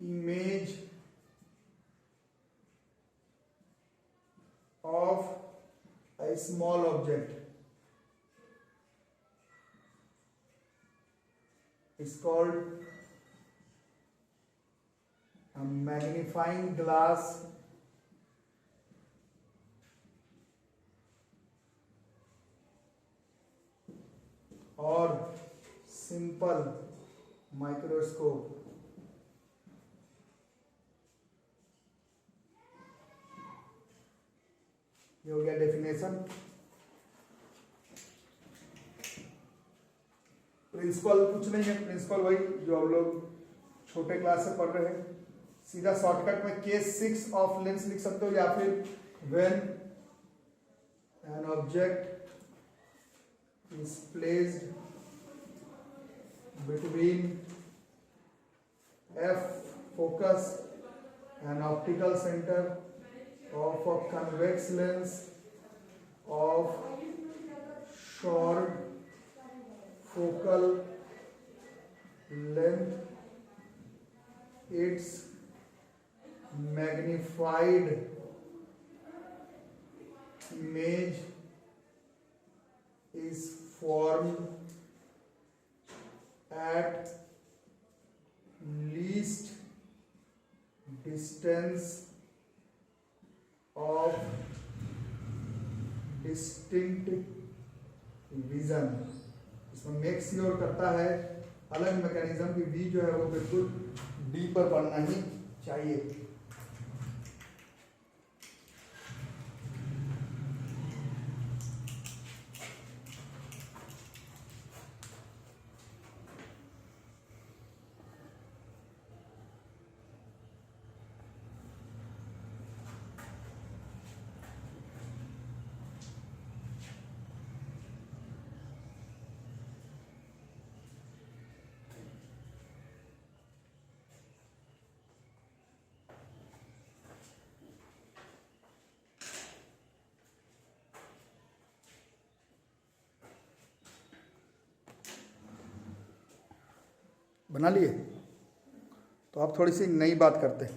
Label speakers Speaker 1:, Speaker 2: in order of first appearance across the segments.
Speaker 1: image of a small object is called a magnifying glass or simple microscope. ये हो गया definition. Principal कुछ नहीं है, प्रिंसिपल वही जो हम लोग छोटे क्लास से पढ़ रहे हैं। सीधा शॉर्टकट में केस 6 ऑफ लेंस लिख सकते हो, या फिर when an object is placed between f focus and optical center of a convex lens of short focal length, its magnified image is formed at least distance of distinct vision। इसमें make sure करता है अलग mechanism की we जो है वो बिल्कुल D पर पड़ना ही चाहिए। बना लिए? तो आप थोड़ी सी नई बात करते हैं।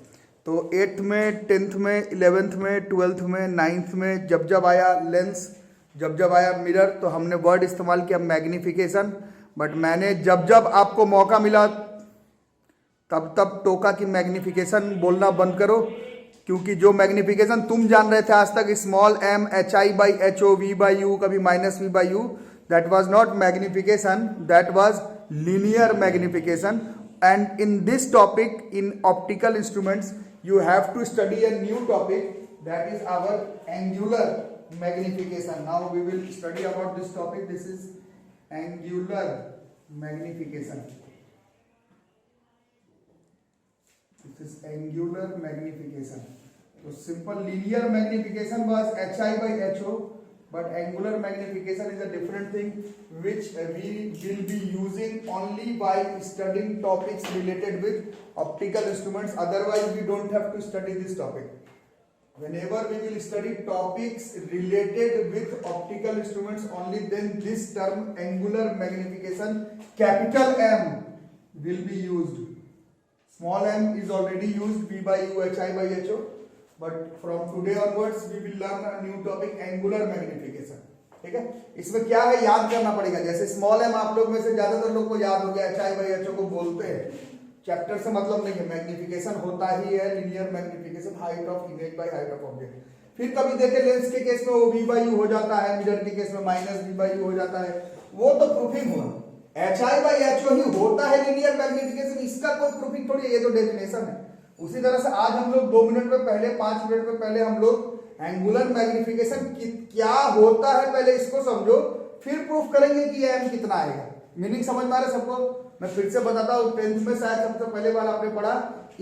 Speaker 1: तो 8th में, 10th में, 11th में, 12th में, 9th में जब जब आया लेंस, जब जब आया मिरर, तो हमने वर्ड इस्तेमाल किया मैग्निफिकेशन। बट मैंने जब जब आपको मौका मिला तब तब टोका की मैग्निफिकेशन बोलना बंद करो, क्योंकि जो मैग्निफिकेशन तुम जान रहे थे आज तक, स्मॉल m HI/HO V/U, कभी -V/U, that was not magnification, that was linear magnification। and in this topic, in optical instruments, you have to study a new topic, that is our angular magnification। now we will study about this topic, this is angular magnification। this is angular magnification। so simple linear magnification was HI/HO, but angular magnification is a different thing, which we will be using only by studying topics related with optical instruments। otherwise we don't have to study this topic। whenever we will study topics related with optical instruments, only then this term angular magnification, capital M, will be used। small m is already used, V/U, HI/HO, but from today onwards we will learn a new topic, angular magnification। ठीक है, इसमें क्या है याद करना पड़ेगा। जैसे small M आप लोग में से ज्यादातर लोग को याद हो गया, HI/HO को बोलते हैं, चैप्टर से मतलब नहीं है। मैग्निफिकेशन होता ही है linear magnification, height of image by height of object. फिर कभी देखे लेंस के केस में वो V/U हो जाता है, मिरर के केस में -V/U हो जाता है, वो तो प्रूफिंग हुआ। HI/HO ही होता है लीनियर मैग्निफिकेशन, इसका कोई प्रूफिंग थोड़ी है, ये तो डेफिनेशन है। उसी तरह से आज हम लोग 2 मिनट में पहले, 5 मिनट में पहले हम लोग एंगुलर मैग्निफिकेशन क्या होता है पहले इसको समझो, फिर प्रूफ करेंगे कि एम कितना आएगा। मीनिंग समझ में आ रहा है सबको? मैं फिर से बताता हूँ, 10th में शायद सबसे पहले बार आपने पढ़ा,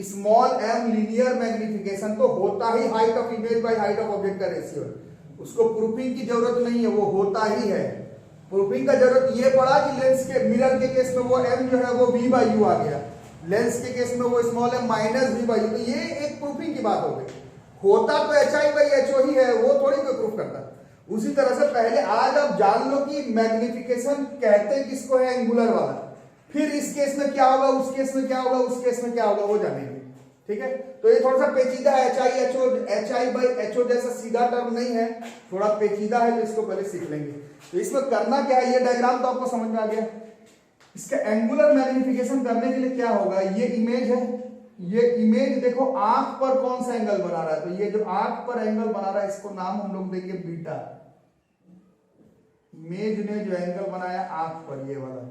Speaker 1: स्मॉल एम लीनियर मैग्निफिकेशन तो होता ही height of image by height of object का रेशियो है, उसको प्रूफिंग की जरूरत नहीं है, वो होता ही है। प्रूफिंग का जरूरत ये पड़ा कि लेंस के, मिरर के केस में वो एम जो है वो V/U आ गया, लेंस के केस में वो स्मॉल है -V/U, तो ये एक प्रूफिंग की बात हो गई। होता तो HI/HO ही है, वो थोड़ी कोई प्रूफ करता। उसी तरह से पहले आज आप जान लो कि मैग्निफिकेशन कहते किसको है, एंगुलर वाला। फिर इस केस में क्या होगा, उस केस में क्या होगा, उस केस में क्या होगा, वो जानेंगे। ठीक है, तो ये थोड़ा सा पेचीदा है, HI/HO जैसा सीधा टर्म नहीं है, थोड़ा पेचीदा है, तो इसको पहले सीख लेंगे। तो इसमें करना क्या है, ये डायग्राम तो आपको समझ में आ गया। इसका एंगुलर मैग्निफिकेशन करने के लिए क्या होगा, ये इमेज है, ये इमेज देखो आंख पर कौन सा एंगल बना रहा है, तो ये जो आंख पर एंगल बना रहा है इसको नाम हम लोग देंगे बीटा। इमेज ने जो एंगल बनाया आंख पर, ये वाला,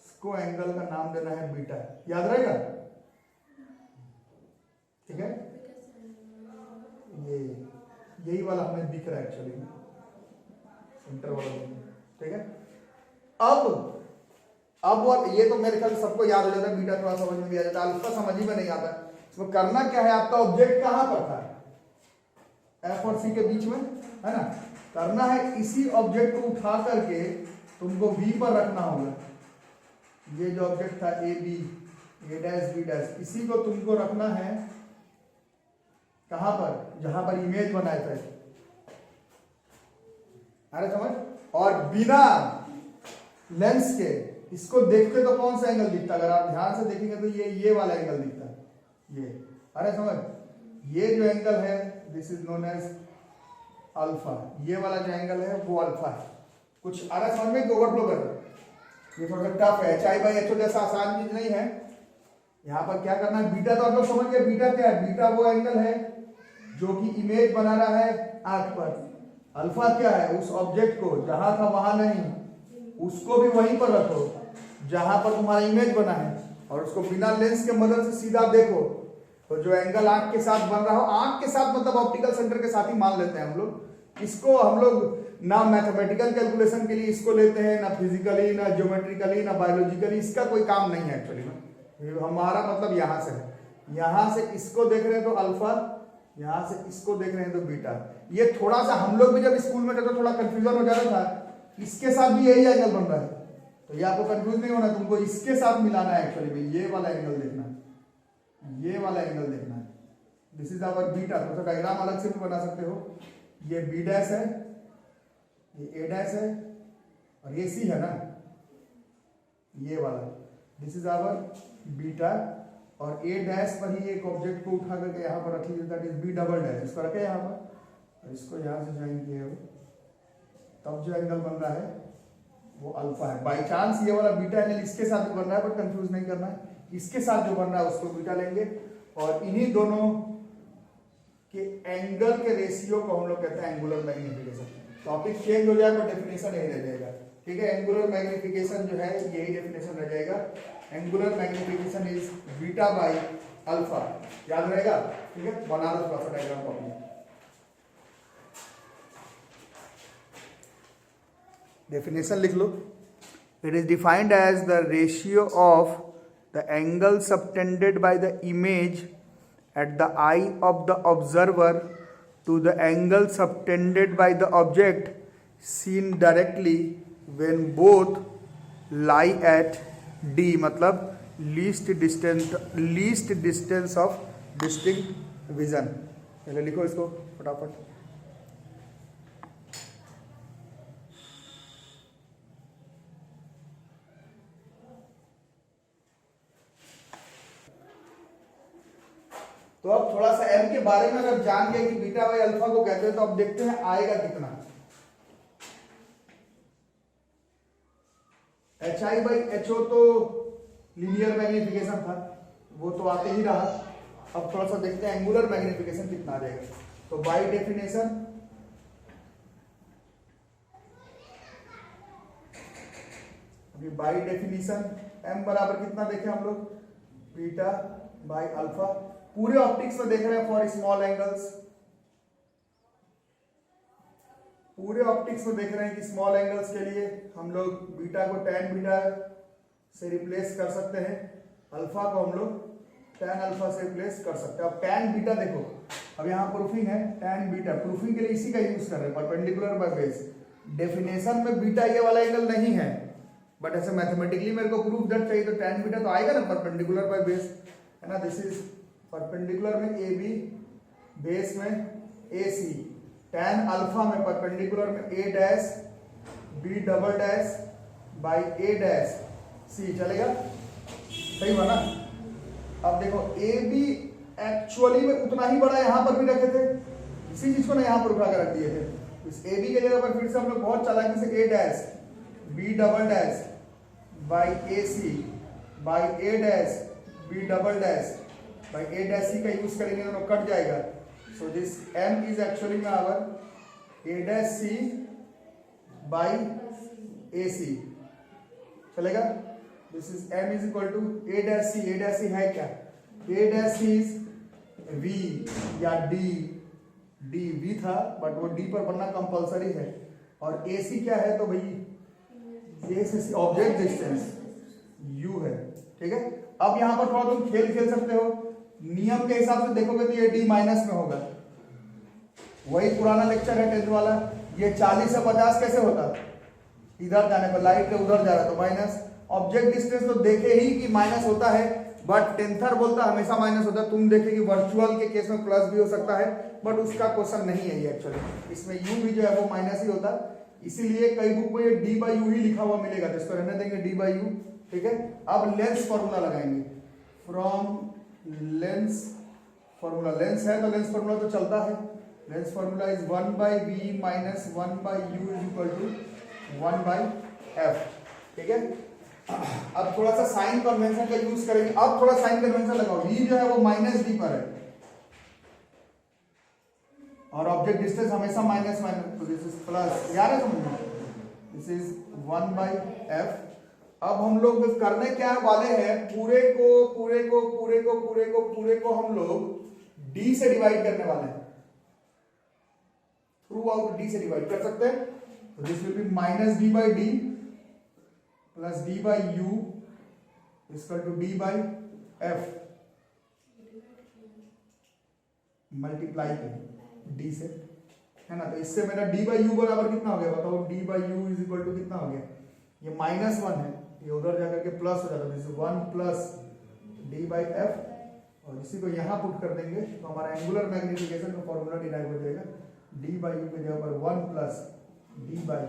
Speaker 1: इसको एंगल का नाम देना है बीटा। याद रहेगा? ठीक है, ये यही वाला हमें दिख रहा है एक्चुअली, सेंटर वाला। ठीक है, अब और ये तो मेरे ख्याल सबको याद हो जाता है, बीटा थोड़ा समझ में भी आ जाता है, अल्फा समझ ही में नहीं आता। इसमें करना क्या है, आपका ऑब्जेक्ट कहां पर था, एफ और सी के बीच में है ना। करना है इसी ऑब्जेक्ट को उठा करके तुमको बी पर रखना होगा। ये जो ऑब्जेक्ट था A B, A dash B dash, इसी को तुमको रखना है कहां पर, जहां पर इमेज बनाए थे। अरे समझ, और बिना लेंस के इसको देखते तो कौन सा एंगल दिखता, अगर आप ध्यान से देखेंगे तो ये वाला एंगल दिखता है, ये। अरे समझ, ये जो एंगल है this is known as alpha, ये वाला जो एंगल है वो अल्फा है। कुछ अरे समझ में ओवरफ्लो कर, ये थोड़ा सा टफ है, HI/HO जैसा आसान चीज नहीं है। यहां पर क्या करना है, बीटा तो आप लोग समझ गए, बीटा क्या है, बीटा वो एंगल है जो कि इमेज बना रहा है आंख पर। अल्फा क्या है, उस ऑब्जेक्ट को जहां था वहां नहीं, उसको भी वहीं पर रखो जहां पर तुम्हारा इमेज बना है, और उसको बिना लेंस के मदद से सीधा देखो, तो जो एंगल आंख के साथ बन रहा हो, आंख के साथ मतलब ऑप्टिकल सेंटर के साथ ही मान लेते हैं हम लोग इसको। हम लोग ना मैथमेटिकल कैलकुलेशन के लिए इसको लेते हैं, ना फिजिकली, ना ज्योमेट्रिकली, ना बायोलॉजिकली, इसका कोई काम नहीं है एक्चुअली में। हमारा मतलब यहां से है, यहां से इसको देख रहे हैं तो अल्फा, यहां से इसको देख रहे हैं तो बीटा। ये थोड़ा सा हम लोग भी जब स्कूल में थे तो थोड़ा कंफ्यूजन हो जाता था, इसके साथ भी यही एंगल बन रहा है, तो ये आपको कंफ्यूज नहीं होना, तुमको इसके साथ मिलाना है एक्चुअली में, ये वाला एंगल देखना है, ये वाला एंगल देखना है। This is our beta. थोड़ा सा डायग्राम अलग से भी बना सकते हो, ये बी डैश है, ये ए डैश है, और ये सी है ना, ये वाला, दिस इज आवर बीटा। और ए डैश पर ही एक ऑब्जेक्ट को उठा करके यहाँ पर रख लीजिए, that is B double dash, इसको रखे यहाँ पर, और इसको यहाँ से ज्वाइन किए हो, तब जो एंगल बन रहा है वो अल्फा है। बाई चांस ये वाला बीटा एंगल इसके साथ भी बन रहा है, पर कंफ्यूज नहीं करना है, इसके साथ जो बन रहा है उसको बीटा लेंगे, और इन्हीं दोनों के एंगल के रेशियो को हम लोग कहते हैं एंगुलर मैग्निफिकेशन। टॉपिक चेंज हो जाएगा, डेफिनेशन यही रह जाएगा। ठीक है, एंगुलर मैग्निफिकेशन जो है यही डेफिनेशन रह जाएगा, angular magnification is beta by alpha. याद रहेगा? ठीक है, बना लो थोड़ा सा डायग्राम कॉपी। डेफिनेशन लिख लो। It is defined as the ratio of the angle subtended by the image at the eye of the observer to the angle subtended by the object seen directly when both lie at D, मतलब least distance of distinct vision। पहले लिखो इसको फटाफट। तो अब थोड़ा सा M के बारे में अगर जान गए कि बीटा बाई अल्फा को कहते हैं, तो अब देखते हैं आएगा कितना। HI/HO तो लीनियर मैग्निफिकेशन था, वो तो आते ही रहा। अब थोड़ा सा देखते हैं एंगुलर मैग्निफिकेशन कितना आ जाएगा। तो बाई डेफिनेशन अभी बाई डेफिनेशन m बराबर कितना देखे हम लोग, बीटा बाई अल्फा। पूरे ऑप्टिक्स में देख रहे हैं फॉर स्मॉल एंगल्स, पूरे ऑप्टिक्स में देख रहे हैं कि स्मॉल एंगल्स के लिए हम लोग बीटा को tan बीटा से रिप्लेस कर सकते हैं, अल्फा को हम लोग tan अल्फा से रिप्लेस कर सकते हैं। अब tan बीटा देखो, अब यहाँ प्रूफिंग है, tan बीटा प्रूफिंग के लिए इसी का यूज कर रहे हैं, परपेंडिकुलर बाय बेस। डेफिनेशन में बीटा ये वाला एंगल नहीं है, बट ऐसे मैथमेटिकली मेरे को प्रूफ दैट चाहिए, तो tan बीटा तो आएगा ना परपेंडिकुलर बाय बेस, है ना। दिस इज परपेंडिकुलर में ए बी, बेस में ए सी, tan अल्फा में परपेंडिकुलर में A dash B double dash by A dash C चलेगा, सही हुआ ना। अब देखो ए बी एक्चुअली में उतना ही बड़ा यहां पर भी रखे थे, इसी चीज को ना यहां पर उठा कर रख दिए थे। इस ए बी के जगह पर फिर से हम लोग बहुत चालाकी से A dash B double dash by A C by A dash B double dash by A dash C का यूज करेंगे तो कट जाएगा। So this M is actually में our A dash C by A C चलेगा। This is M is equal to A dash C. A dash C है क्या? A dash C is V या D, D V था but वो D पर बनना compulsory है, और ए सी क्या है तो भाई ये ऑब्जेक्ट डिस्टेंस यू है, ठीक है। अब यहां पर थोड़ा तुम खेल सकते हो, नियम के हिसाब से देखोगे तो ये डी माइनस में होगा, वही पुराना लेक्चर है 10th वाला। ये 40 से 50 कैसे होता? इधर जाने पर लाइट के उधर जा रहा तो माइनस। ऑब्जेक्ट डिस्टेंस तो देखे ही कि माइनस होता है, बट टेंथर बोलता हमेशा माइनस होता है। तुम देखे कि वर्चुअल के केस में प्लस भी हो सकता है, बट उसका क्वेश्चन नहीं है ये एक्चुअली। इसमें यू भी जो है वो माइनस ही होता, इसीलिए कई बुक में ये डी बाई यू ही लिखा हुआ मिलेगा, तो इसको रहने देंगे डी बाई यू, ठीक है। अब लेंस फॉर्मूला लगाएंगे, फ्रॉम लेंस फॉर्मूला, लेंस है तो लेंस फॉर्मूला तो चलता है। Lens formula is 1 by B minus 1 by U is equal to 1 by F, ठीक है। अब थोड़ा सा साइन कन्वेंशन का यूज करेंगे। अब थोड़ा साइन कन्वेंशन लगाओ, v जो है वो माइनस डी पर है और ऑब्जेक्ट डिस्टेंस हमेशा माइनस माइनस, तो दिस इज प्लस, याद है समझ, दिस इज 1 बाई एफ। अब हम लोग करने क्या वाले हैं, पूरे को हम लोग डी से डिवाइड करने वाले हैं, थ्रू आउट डी से डिवाइड कर सकते हैं। तो this will be minus D by D plus D by U equal to D by F multiply D से, है ना। तो इससे मेरा डी बाई यू बराबर कितना हो गया बताओ? D by U is equal to कितना हो गया? ये माइनस 1 है, ये उधर जाकर के प्लस हो जाता है, this 1 plus D by F, और इसी को यहां पुट कर देंगे तो हमारा एंगुलर मैग्निफिकेशन का फॉर्मूला डिराइव हो जाएगा, डी बाई यू के जगह पर 1 plus D by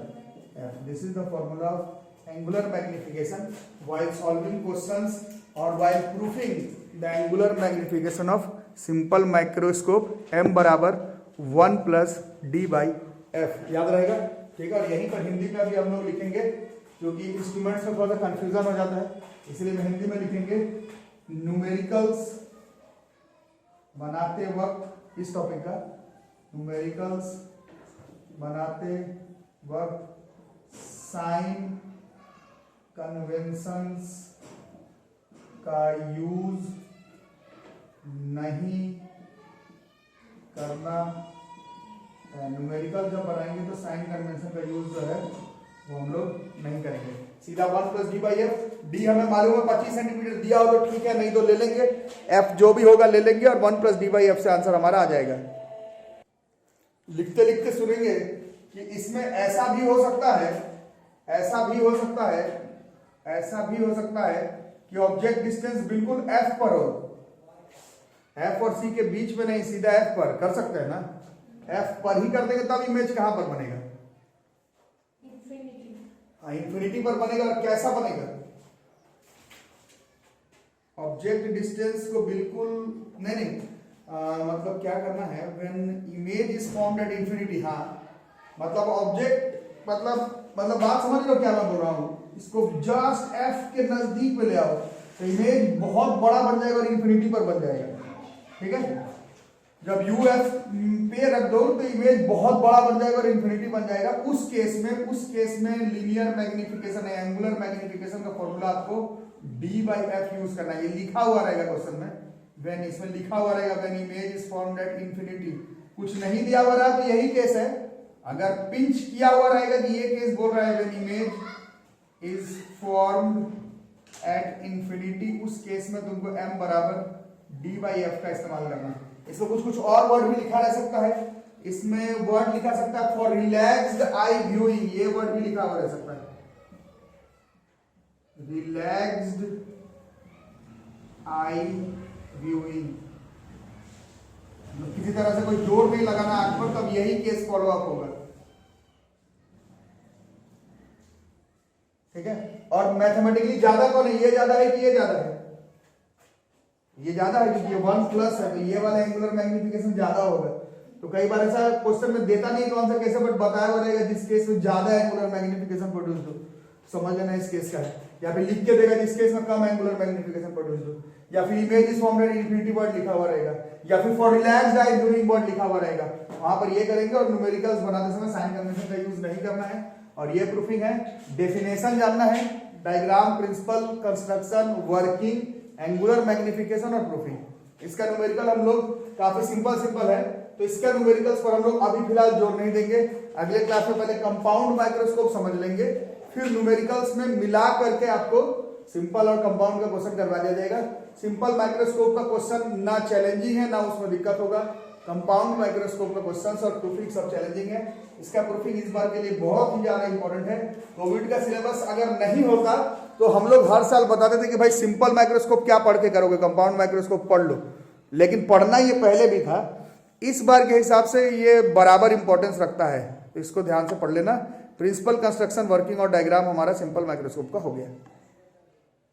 Speaker 1: F. This is the formula of angular magnification while solving questions or while proving the angular magnification of simple microscope m बराबर 1 plus D by F, याद रहेगा, ठीक है। और यहीं पर हिंदी में भी हम लोग लिखेंगे, क्योंकि इंस्ट्रूमेंट्स में थोड़ा सा कंफ्यूजन हो जाता है, इसलिए हम हिंदी में लिखेंगे न्यूमेरिकल्स बनाते वक्त, इस टॉपिक का न्यूमेरिकल्स बनाते वक्त साइन कन्वेंशंस का यूज नहीं करना। न्यूमेरिकल जब बनाएंगे तो साइन कन्वेंशन का यूज जो है वो हम लोग नहीं करेंगे, सीधा 1 plus D by F. D हमें मालूम है 25 सेंटीमीटर दिया हो तो ठीक है, नहीं तो ले लेंगे, एफ जो भी होगा ले लेंगे और 1 प्लस डी बाई एफ से आंसर हमारा आ जाएगा। लिखते लिखते सुनेंगे कि इसमें ऐसा भी हो सकता है, ऐसा भी हो सकता है, ऐसा भी हो सकता है कि ऑब्जेक्ट डिस्टेंस बिल्कुल एफ पर हो, एफ और सी के बीच में नहीं, सीधा एफ पर कर सकते हैं ना। एफ पर ही कर देंगे तब इमेज कहां पर बनेगा? इंफिनिटी पर बनेगा। और कैसा बनेगा? ऑब्जेक्ट डिस्टेंस को बिल्कुल नहीं मतलब क्या करना है, when image is formed at infinity, हाँ मतलब ऑब्जेक्ट मतलब बात समझ लो क्या मैं बोल रहा हूं, इसको जस्ट एफ के नजदीक में ले आओ तो इमेज बहुत बड़ा बन जाएगा और इंफिनिटी पर बन जाएगा, ठीक है। जब यू एफ पे रख दो तो इमेज बहुत बड़ा बन जाएगा और इंफिनिटी बन जाएगा। उस केस में लीनियर मैग्निफिकेशन है, एंगुलर मैग्निफिकेशन का फॉर्मूला आपको डी बाई एफ यूज करना है। ये लिखा हुआ रहेगा क्वेश्चन में, व्हेन इसमें लिखा हुआ रहेगा when image is formed at infinity. कुछ नहीं दिया हुआ रहा तो यही केस है, अगर पिंच किया हुआ रहेगा कि ये केस बोल रहा है when image is formed at infinity, उस केस में तुमको m बराबर डी बाई एफ का इस्तेमाल करना है। इसमें कुछ और वर्ड भी लिखा रह सकता है, इसमें वर्ड लिखा सकता है फॉर रिलैक्स्ड आई व्यूइंग, ये वर्ड भी लिखा हुआ रह सकता है, रिलैक्स्ड आई व्यूइंग। किसी तरह से कोई जोर नहीं लगाना आंख पर, तब यही केस फॉलो अप होगा, ठीक है। और मैथमेटिकली ज्यादा कौन है, ये ज्यादा है कि ये ज्यादा है, ये ज्यादा है क्योंकि ये 1 प्लस है, तो ये वाला एंगुलर मैग्निफिकेशन ज्यादा होगा। तो कई बार ऐसा क्वेश्चन में देता नहीं कौन सा कैसे, बट बताया हुआ रहेगा जिस केस में ज्यादा एंगुलर मैग्निफिकेशन प्रोड्यूस हो, समझ लेना इस केस का है। या फिर लिख के देगा जिस केस में कम एंगुलर मैग्निफिकेशन प्रोड्यूस हो, या फिर image is formed at infinity word लिखा हुआ रहेगा, या फिर for relaxed I during word लिखा हुआ रहेगा, वहां पर ये करेंगे। और न्यूमेरिकल्स बनाते समय साइन कन्वेंशन का यूज नहीं करना है। और ये प्रूफिंग है, डेफिनेशन जानना है, diagram, principle, construction, working, angular magnification और प्रूफिंग। इसका न्यूमेरिकल हम लोग काफी सिंपल है, तो इसका न्यूमेरिकल्स पर हम लोग अभी फिलहाल जोर नहीं देंगे। अगले क्लास में पहले कंपाउंड माइक्रोस्कोप समझ लेंगे, फिर न्यूमेरिकल्स में मिला करके आपको सिंपल और कंपाउंड का क्वेश्चन करवा दिया जाएगा। सिंपल माइक्रोस्कोप का क्वेश्चन ना चैलेंजिंग है ना उसमें दिक्कत होगा, कंपाउंड माइक्रोस्कोप का क्वेश्चन और प्रूफिंग सब चैलेंजिंग है। इसका प्रूफिंग इस बार के लिए बहुत ही ज्यादा इंपॉर्टेंट है। कोविड का सिलेबस अगर नहीं होता तो हम लोग हर साल बताते थे कि भाई सिंपल माइक्रोस्कोप क्या पढ़ के करोगे, कंपाउंड माइक्रोस्कोप पढ़ लो, लेकिन पढ़ना ये पहले भी था। इस बार के हिसाब से ये बराबर इंपॉर्टेंस रखता है, तो इसको ध्यान से पढ़ लेना। प्रिंसिपल, कंस्ट्रक्शन, वर्किंग और डायग्राम हमारा सिंपल माइक्रोस्कोप का हो गया।